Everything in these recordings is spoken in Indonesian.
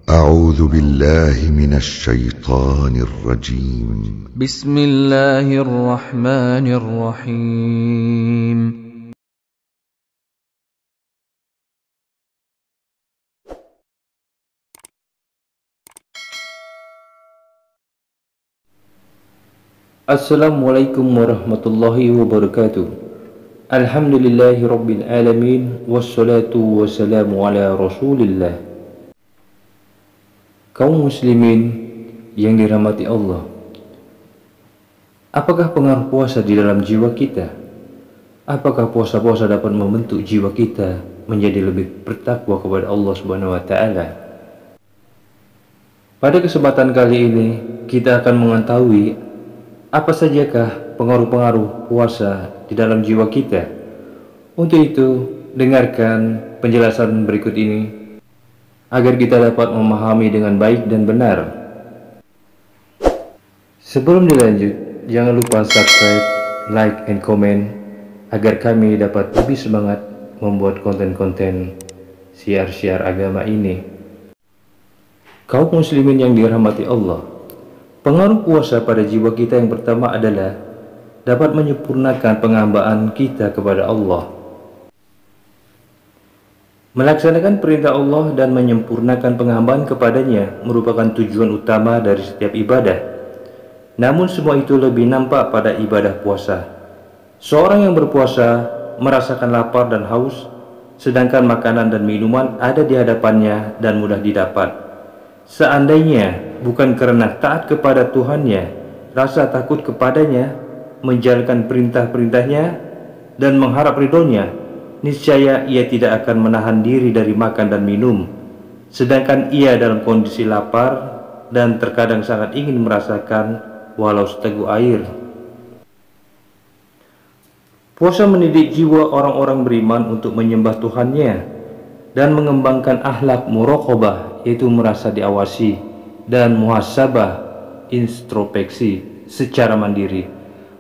أعوذ بالله من الشيطان الرجيم. بسم الله الرحمن الرحيم. Assalamualaikum warahmatullahi wabarakatuh. Alhamdulillahi rabbil alamin. Wassalatu wassalamu ala rasulillah. Kaum muslimin yang dirahmati Allah, apakah pengaruh puasa di dalam jiwa kita? Apakah puasa-puasa dapat membentuk jiwa kita menjadi lebih bertakwa kepada Allah Subhanahu wa taala? Pada kesempatan kali ini kita akan mengetahui apa sajakah pengaruh-pengaruh puasa di dalam jiwa kita. Untuk itu, dengarkan penjelasan berikut ini agar kita dapat memahami dengan baik dan benar. Sebelum dilanjut, jangan lupa subscribe, like, and comment agar kami dapat lebih semangat membuat konten-konten syiar-syiar agama ini. Kaum muslimin yang dirahmati Allah, pengaruh puasa pada jiwa kita yang pertama adalah dapat menyempurnakan penghambaan kita kepada Allah. Melaksanakan perintah Allah dan menyempurnakan penghambaan kepadanya merupakan tujuan utama dari setiap ibadah. Namun semua itu lebih nampak pada ibadah puasa. Seorang yang berpuasa merasakan lapar dan haus, sedangkan makanan dan minuman ada di hadapannya dan mudah didapat. Seandainya bukan karena taat kepada Tuhannya, rasa takut kepadanya, menjalankan perintah-perintahnya, dan mengharap ridhonya, niscaya ia tidak akan menahan diri dari makan dan minum. Sedangkan ia dalam kondisi lapar dan terkadang sangat ingin merasakan walau seteguk air. Puasa mendidik jiwa orang-orang beriman untuk menyembah Tuhannya dan mengembangkan akhlak muraqabah, yaitu merasa diawasi, dan muhasabah, introspeksi secara mandiri.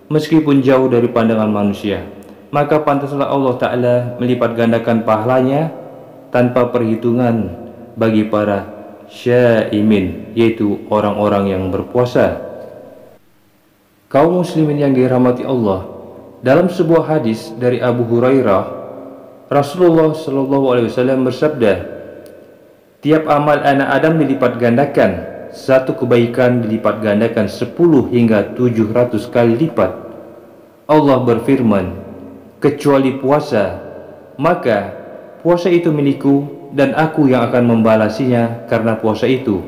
Meskipun jauh dari pandangan manusia, maka pantaslah Allah Ta'ala melipat gandakan pahalanya tanpa perhitungan bagi para syaimin, yaitu orang-orang yang berpuasa. Kaum muslimin yang dirahmati Allah, dalam sebuah hadis dari Abu Hurairah, Rasulullah SAW bersabda, tiap amal anak Adam dilipat gandakan, satu kebaikan dilipat gandakan 10 hingga 700 kali lipat. Allah berfirman, kecuali puasa, maka puasa itu milikku dan aku yang akan membalasinya karena puasa itu.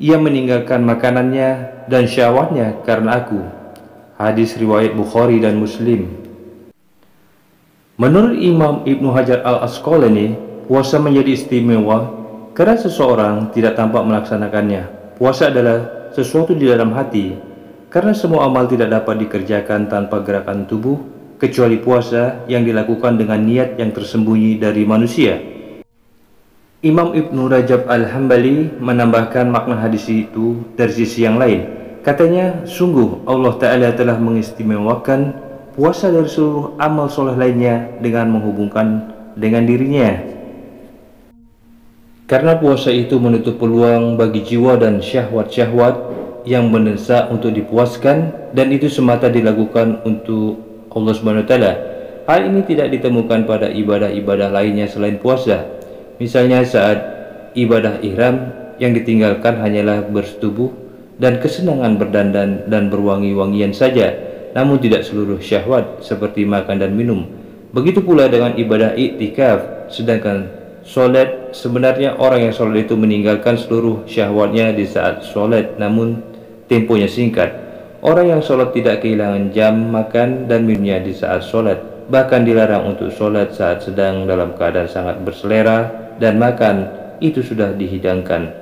Ia meninggalkan makanannya dan syahwatnya karena aku. Hadis riwayat Bukhari dan Muslim. Menurut Imam Ibnu Hajar al-Asqalani, puasa menjadi istimewa karena seseorang tidak tampak melaksanakannya. Puasa adalah sesuatu di dalam hati, karena semua amal tidak dapat dikerjakan tanpa gerakan tubuh, kecuali puasa yang dilakukan dengan niat yang tersembunyi dari manusia. Imam Ibnu Rajab al-Hambali menambahkan makna hadis itu dari sisi yang lain. Katanya, sungguh Allah Ta'ala telah mengistimewakan puasa dari seluruh amal soleh lainnya dengan menghubungkan dengan dirinya. Karena puasa itu menutup peluang bagi jiwa dan syahwat-syahwat yang mendesak untuk dipuaskan, dan itu semata dilakukan untuk Allah Subhanahu wa taala. Hal ini tidak ditemukan pada ibadah-ibadah lainnya selain puasa. Misalnya saat ibadah ihram, yang ditinggalkan hanyalah bersetubuh dan kesenangan berdandan dan berwangi-wangian saja, namun tidak seluruh syahwat seperti makan dan minum. Begitu pula dengan ibadah iktikaf, sedangkan solat, sebenarnya orang yang solat itu meninggalkan seluruh syahwatnya di saat solat, namun temponya singkat. Orang yang solat tidak kehilangan jam makan dan minumnya di saat solat, bahkan dilarang untuk solat saat sedang dalam keadaan sangat berselera dan makan itu sudah dihidangkan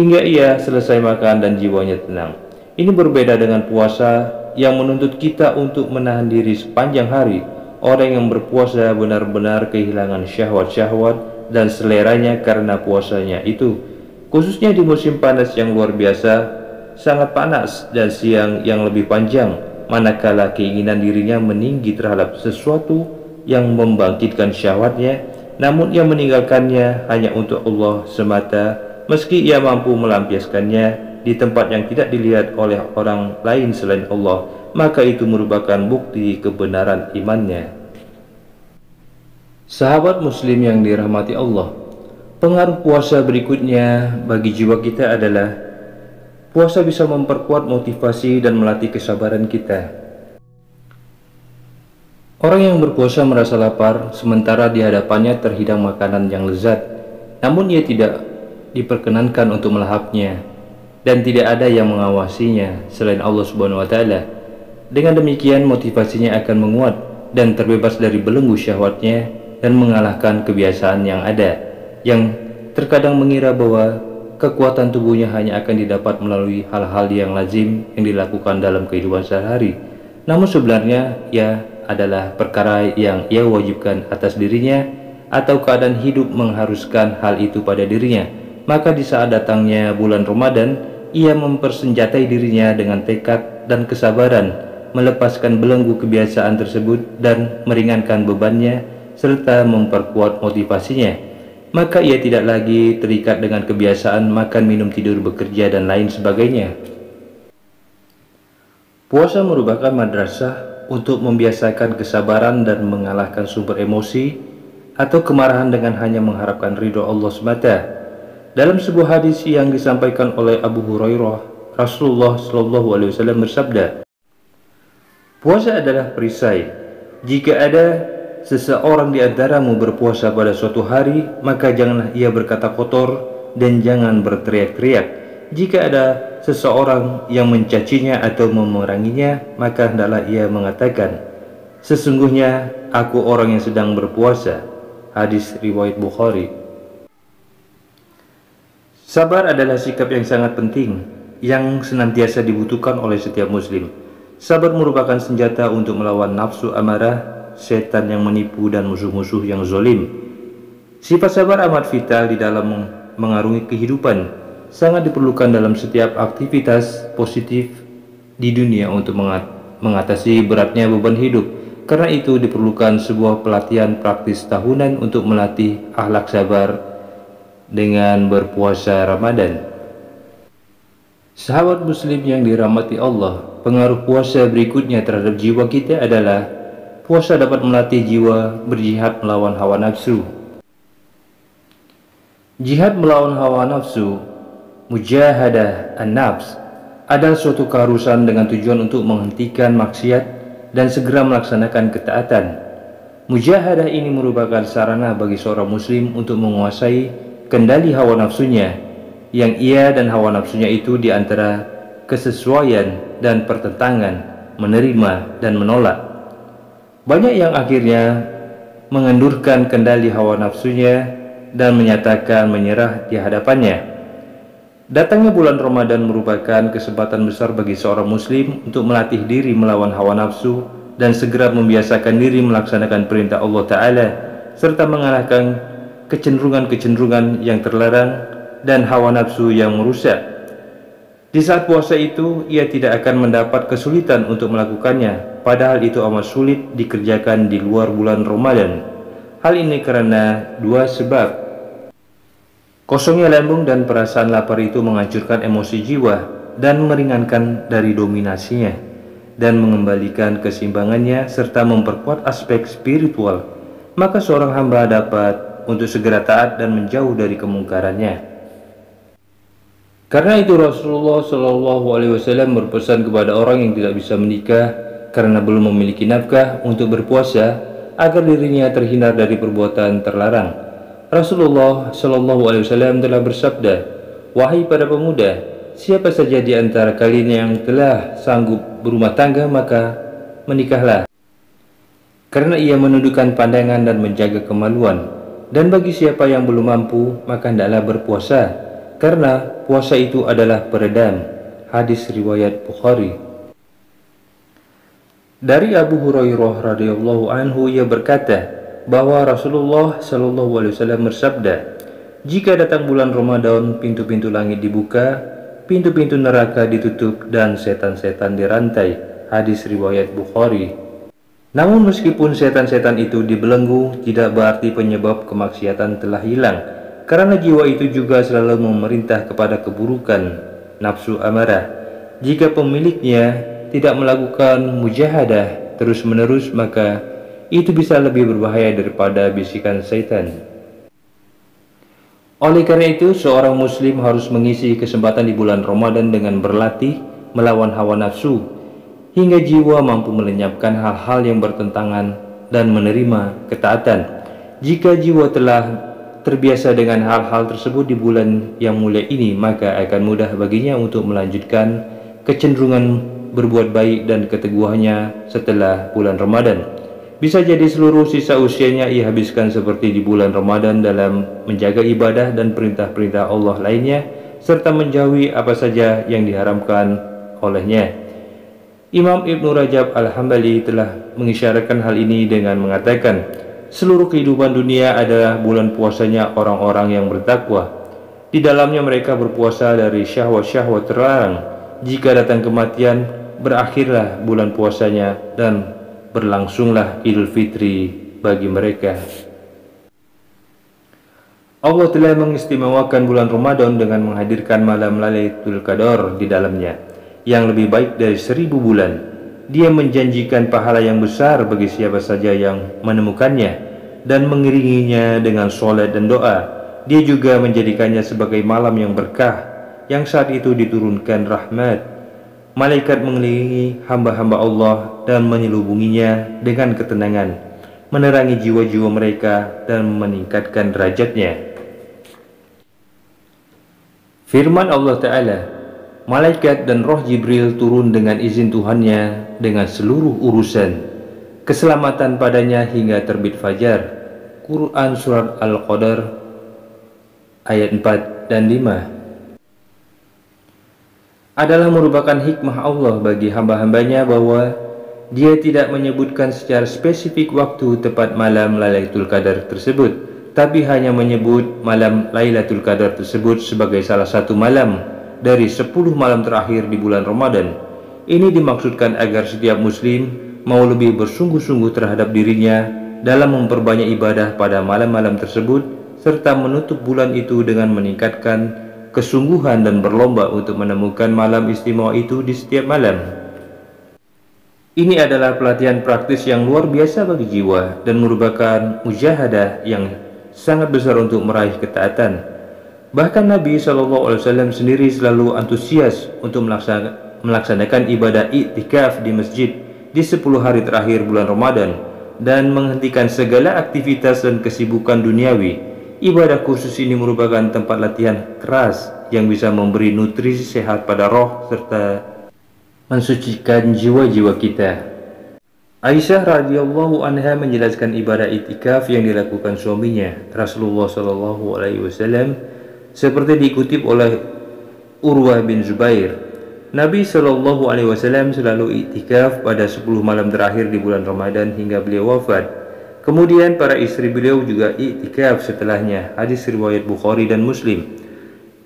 hingga ia selesai makan dan jiwanya tenang. Ini berbeda dengan puasa yang menuntut kita untuk menahan diri sepanjang hari. Orang yang berpuasa benar-benar kehilangan syahwat-syahwat dan seleranya karena puasanya itu, khususnya di musim panas yang luar biasa, sangat panas, dan siang yang lebih panjang, manakala keinginan dirinya meninggi terhadap sesuatu yang membangkitkan syahwatnya, namun ia meninggalkannya hanya untuk Allah semata, meski ia mampu melampiaskannya di tempat yang tidak dilihat oleh orang lain selain Allah, maka itu merupakan bukti kebenaran imannya. Sahabat muslim yang dirahmati Allah, pengaruh puasa berikutnya bagi jiwa kita adalah puasa bisa memperkuat motivasi dan melatih kesabaran kita. Orang yang berpuasa merasa lapar sementara di hadapannya terhidang makanan yang lezat, namun ia tidak diperkenankan untuk melahapnya dan tidak ada yang mengawasinya selain Allah Subhanahu wa taala. Dengan demikian motivasinya akan menguat dan terbebas dari belenggu syahwatnya dan mengalahkan kebiasaan yang ada, yang terkadang mengira bahwa kekuatan tubuhnya hanya akan didapat melalui hal-hal yang lazim yang dilakukan dalam kehidupan sehari-hari. Namun sebenarnya ia adalah perkara yang ia wajibkan atas dirinya atau keadaan hidup mengharuskan hal itu pada dirinya. Maka di saat datangnya bulan Ramadan, ia mempersenjatai dirinya dengan tekad dan kesabaran, melepaskan belenggu kebiasaan tersebut dan meringankan bebannya serta memperkuat motivasinya. Maka ia tidak lagi terikat dengan kebiasaan makan, minum, tidur, bekerja dan lain sebagainya. Puasa merupakan madrasah untuk membiasakan kesabaran dan mengalahkan sumber emosi atau kemarahan dengan hanya mengharapkan ridho Allah semata. Dalam sebuah hadis yang disampaikan oleh Abu Hurairah, Rasulullah SAW bersabda, puasa adalah perisai. Jika ada seseorang di antaramu berpuasa pada suatu hari, maka janganlah ia berkata kotor dan jangan berteriak-teriak. Jika ada seseorang yang mencacinya atau memeranginya, maka hendaklah ia mengatakan, sesungguhnya aku orang yang sedang berpuasa. Hadis riwayat Bukhari. Sabar adalah sikap yang sangat penting yang senantiasa dibutuhkan oleh setiap muslim. Sabar merupakan senjata untuk melawan nafsu amarah, setan yang menipu dan musuh-musuh yang zalim. Sifat sabar amat vital di dalam mengarungi kehidupan, sangat diperlukan dalam setiap aktivitas positif di dunia untuk mengatasi beratnya beban hidup. Karena itu diperlukan sebuah pelatihan praktis tahunan untuk melatih akhlak sabar dengan berpuasa Ramadan. Sahabat muslim yang dirahmati Allah, pengaruh puasa berikutnya terhadap jiwa kita adalah puasa dapat melatih jiwa berjihad melawan hawa nafsu. Jihad melawan hawa nafsu, mujahadah an-nafs, adalah suatu keharusan dengan tujuan untuk menghentikan maksiat dan segera melaksanakan ketaatan. Mujahadah ini merupakan sarana bagi seorang muslim untuk menguasai kendali hawa nafsunya, yang ia dan hawa nafsunya itu di antara kesesuaian dan pertentangan, menerima dan menolak. Banyak yang akhirnya mengendurkan kendali hawa nafsunya dan menyatakan menyerah di hadapannya. Datangnya bulan Ramadan merupakan kesempatan besar bagi seorang muslim untuk melatih diri melawan hawa nafsu dan segera membiasakan diri melaksanakan perintah Allah Ta'ala serta mengalahkan kecenderungan-kecenderungan yang terlarang dan hawa nafsu yang merusak. Di saat puasa itu, ia tidak akan mendapat kesulitan untuk melakukannya, padahal itu amat sulit dikerjakan di luar bulan Ramadan. Hal ini karena dua sebab. Kosongnya lambung dan perasaan lapar itu menghancurkan emosi jiwa dan meringankan dari dominasinya dan mengembalikan keseimbangannya serta memperkuat aspek spiritual. Maka seorang hamba dapat untuk segera taat dan menjauh dari kemungkarannya. Karena itu Rasulullah SAW berpesan kepada orang yang tidak bisa menikah karena belum memiliki nafkah untuk berpuasa agar dirinya terhindar dari perbuatan terlarang. Rasulullah SAW telah bersabda, wahai para pemuda, siapa saja di antara kalian yang telah sanggup berumah tangga maka menikahlah, karena ia menundukkan pandangan dan menjaga kemaluan. Dan bagi siapa yang belum mampu maka hendaklah berpuasa, karena puasa itu adalah peredam. Hadis riwayat Bukhari. Dari Abu Hurairah radhiyallahu anhu, ia berkata bahwa Rasulullah SAW bersabda, jika datang bulan Ramadan, pintu-pintu langit dibuka, pintu-pintu neraka ditutup dan setan-setan dirantai. Hadis riwayat Bukhari. Namun meskipun setan-setan itu dibelenggu, tidak berarti penyebab kemaksiatan telah hilang, karena jiwa itu juga selalu memerintah kepada keburukan, nafsu amarah. Jika pemiliknya tidak melakukan mujahadah terus-menerus, maka itu bisa lebih berbahaya daripada bisikan syaitan. Oleh karena itu, seorang muslim harus mengisi kesempatan di bulan Ramadan dengan berlatih melawan hawa nafsu, hingga jiwa mampu melenyapkan hal-hal yang bertentangan dan menerima ketaatan. Jika jiwa telah terbiasa dengan hal-hal tersebut di bulan yang mulia ini, maka akan mudah baginya untuk melanjutkan kecenderungan berbuat baik dan keteguhannya setelah bulan Ramadan. Bisa jadi seluruh sisa usianya ia habiskan seperti di bulan Ramadan dalam menjaga ibadah dan perintah-perintah Allah lainnya, serta menjauhi apa saja yang diharamkan olehnya. Imam Ibn Rajab Al-Hambali telah mengisyaratkan hal ini dengan mengatakan, seluruh kehidupan dunia adalah bulan puasanya orang-orang yang bertakwa. Di dalamnya mereka berpuasa dari syahwat-syahwat terlarang. Jika datang kematian, berakhirlah bulan puasanya dan berlangsunglah Idul Fitri bagi mereka. Allah telah mengistimewakan bulan Ramadan dengan menghadirkan malam Lailatul Qadar di dalamnya, yang lebih baik dari 1000 bulan. Dia menjanjikan pahala yang besar bagi siapa saja yang menemukannya dan mengiringinya dengan sholat dan doa. Dia juga menjadikannya sebagai malam yang berkah, yang saat itu diturunkan rahmat. Malaikat mengelilingi hamba-hamba Allah dan menyelubunginya dengan ketenangan, menerangi jiwa-jiwa mereka dan meningkatkan derajatnya. Firman Allah Ta'ala, malaikat dan roh Jibril turun dengan izin Tuhannya dengan seluruh urusan keselamatan padanya hingga terbit fajar. Quran Surat Al-Qadar ayat 4 dan 5 adalah merupakan hikmah Allah bagi hamba-hambanya bahwa Dia tidak menyebutkan secara spesifik waktu tepat malam Lailatul Qadar tersebut, tapi hanya menyebut malam Lailatul Qadar tersebut sebagai salah satu malam dari 10 malam terakhir di bulan Ramadan. Ini dimaksudkan agar setiap muslim mau lebih bersungguh-sungguh terhadap dirinya dalam memperbanyak ibadah pada malam-malam tersebut, serta menutup bulan itu dengan meningkatkan kesungguhan dan berlomba untuk menemukan malam istimewa itu di setiap malam. Ini adalah pelatihan praktis yang luar biasa bagi jiwa dan merupakan mujahadah yang sangat besar untuk meraih ketaatan. Bahkan Nabi SAW sendiri selalu antusias untuk melaksanakan ibadah iktikaf di masjid di 10 hari terakhir bulan Ramadan dan menghentikan segala aktivitas dan kesibukan duniawi. Ibadah khusus ini merupakan tempat latihan keras yang bisa memberi nutrisi sehat pada roh serta mensucikan jiwa-jiwa kita. Aisyah radhiyallahu anha menjelaskan ibadah iktikaf yang dilakukan suaminya Rasulullah SAW seperti dikutip oleh Urwah bin Zubair. Nabi SAW selalu iktikaf pada 10 malam terakhir di bulan Ramadan hingga beliau wafat. Kemudian para istri beliau juga iktikaf setelahnya. Hadis riwayat Bukhari dan Muslim.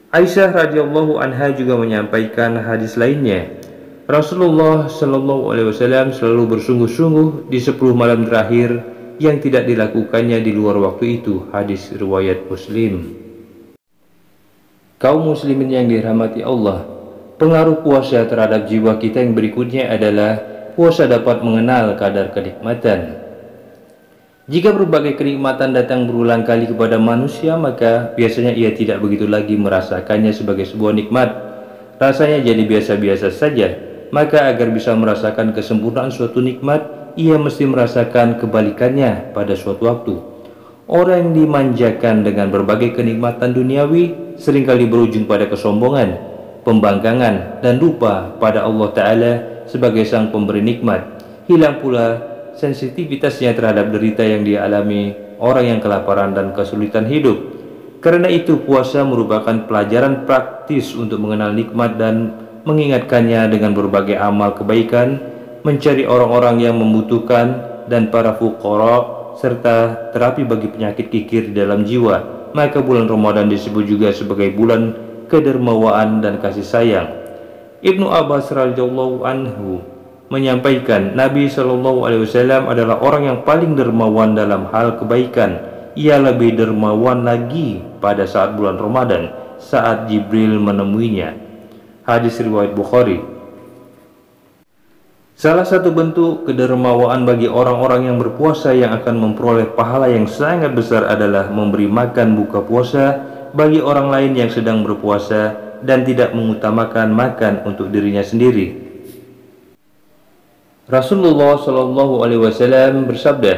Aisyah radhiyallahu anha juga menyampaikan hadis lainnya. Rasulullah SAW selalu bersungguh-sungguh di 10 malam terakhir yang tidak dilakukannya di luar waktu itu. Hadis riwayat Muslim. Kaum muslimin yang dirahmati Allah, pengaruh puasa terhadap jiwa kita yang berikutnya adalah puasa dapat mengenal kadar kenikmatan. Jika berbagai kenikmatan datang berulang kali kepada manusia, maka biasanya ia tidak begitu lagi merasakannya sebagai sebuah nikmat. Rasanya jadi biasa-biasa saja. Maka agar bisa merasakan kesempurnaan suatu nikmat, ia mesti merasakan kebalikannya pada suatu waktu. Orang yang dimanjakan dengan berbagai kenikmatan duniawi seringkali berujung pada kesombongan, pembangkangan, dan lupa pada Allah Ta'ala sebagai sang pemberi nikmat. Hilang pula sensitivitasnya terhadap derita yang dialami orang yang kelaparan dan kesulitan hidup. Karena itu puasa merupakan pelajaran praktis untuk mengenal nikmat dan mengingatkannya dengan berbagai amal kebaikan, mencari orang-orang yang membutuhkan dan para fuqara, serta terapi bagi penyakit kikir di dalam jiwa. Maka bulan Ramadan disebut juga sebagai bulan kedermawaan dan kasih sayang. Ibnu Abbas radhiyallahu anhu menyampaikan, Nabi SAW adalah orang yang paling dermawan dalam hal kebaikan. Ia lebih dermawan lagi pada saat bulan Ramadan saat Jibril menemuinya. Hadis riwayat Bukhari. Salah satu bentuk kedermawaan bagi orang-orang yang berpuasa yang akan memperoleh pahala yang sangat besar adalah memberi makan buka puasa bagi orang lain yang sedang berpuasa dan tidak mengutamakan makan untuk dirinya sendiri. Rasulullah Shallallahu Alaihi Wasallam bersabda,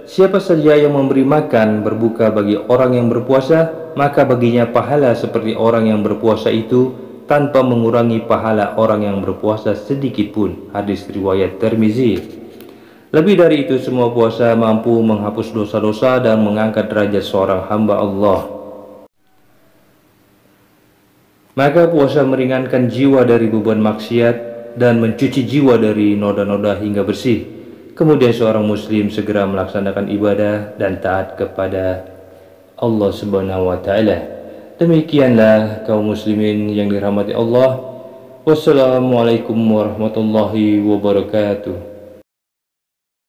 siapa saja yang memberi makan berbuka bagi orang yang berpuasa, maka baginya pahala seperti orang yang berpuasa itu tanpa mengurangi pahala orang yang berpuasa sedikit pun. Hadis riwayat Tirmizi. Lebih dari itu, semua puasa mampu menghapus dosa-dosa dan mengangkat derajat seorang hamba Allah. Maka puasa meringankan jiwa dari beban maksiat dan mencuci jiwa dari noda-noda hingga bersih. Kemudian seorang muslim segera melaksanakan ibadah dan taat kepada Allah Subhanahu wa taala. Demikianlah kaum muslimin yang dirahmati Allah. Wassalamualaikum warahmatullahi wabarakatuh.